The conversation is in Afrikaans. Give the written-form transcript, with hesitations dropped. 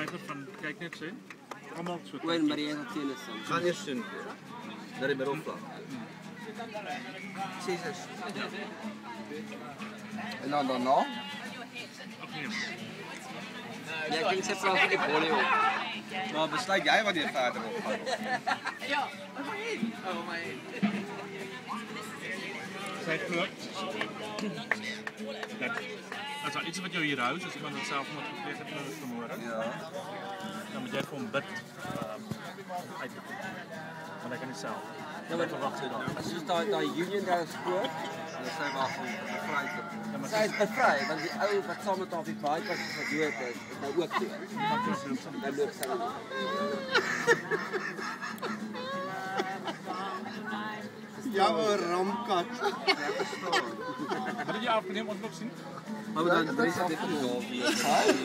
Schweiger van kyk net sê. Almal so. Oor Marianne Tennyson. Gaan eers doen. Dat die middelvlak. Jesus. En dan daarna? Ja, ek dink sy vra vir die bolle op. Maar besluit jy wanneer jy verder op gaan. Ja, oh my. Sy glo. Dat as daar iets wat jou hier hou, as iemand dit self moet gepleeg het nou vanmôre. Ja. Dan moet jy vir hom bid. Uit. Want hy kan nie self. Ja, maar wag sy dan. as jy daai union daar spoor, En sy wag om bevry te word. sy is bevry want die ou wat saam met haar op die bypas gedood is nou ook dood. Dan loop sy. Jou ramkat. Wat het jy afgeneem ons nog sien? Maar dan dis dit nie daar weer.